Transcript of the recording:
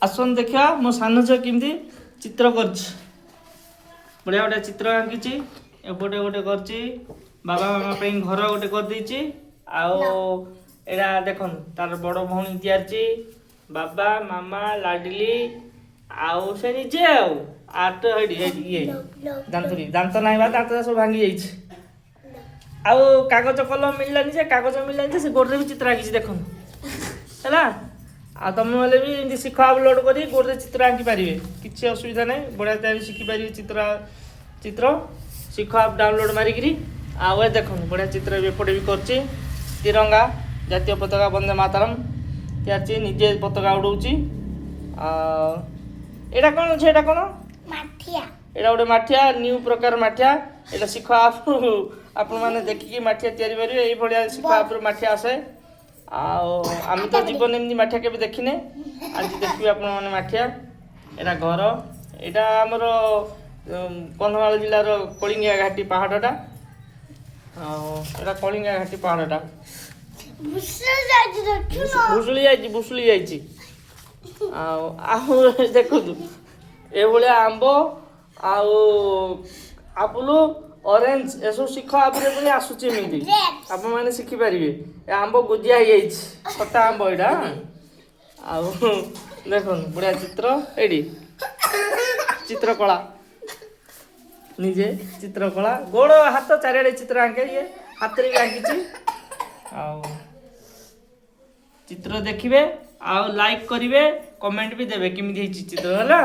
आसन देखा मो सान झील केमती चित्र कर बढ़िया बढ़िया चित्र आंकी एपटे गोटे कर बाबा मामा पे घर गोटे कर एड़ा देख तार बड़ भौणी तैयारी बाबा मामा लाडली आउ से निजे आट ये दांतरी दांत ना दांत सब भांगी जाइए आउ कागज कलम मिललानी से कागज मिललानी से गोड़े भी चित्र आंकी देख है आ तुम मैंने भी एमती शिख अपलोड कर गोड़े चित्र आंकी पारे किसी असुविधा ना बढ़िया तैयारी शिखिपारे चित्र चित्र शिख आप डाउनलोड मारिकी आउ देख बढ़िया चित्र एपटे भी कर तिरंगा जातीय पताका वंदे मातरम तैयारी निजे पताका उड़ाऊँगी एटा कौन छे एटा कौन माठिया एटा गोटे माठिया न्यू प्रकार माठिया एटा शिख आप आपण मैंने देखिकी माठिया तैयारी करेंगे ये भाया शिख आप माठिया आसे आम तो जीवन एमती माठिया के देखने आज देखिए आपण मैंने माठिया एटा घर यहाँ आमर कंधमाल जिलार कलिंगा घाटी पहाड़टा एटा कलिंगा घाटी पहाड़टा भुसुली जाइए देखु ये आंब आपुल ऑरेंज एसब शिख आपरे आसूची एमती आप मैंने शिखिपारे आंब गुजिया हो छटा आंब यहाँ देख बढ़िया चित्र ये चित्रकला निजे चित्रकला गोड़ हाथ चारिड़े चित्र आंके ये हाथ भी आंकी चित्र देखिए आउ लाइक करेंगे कमेंट भी देवे केमी चित्र है।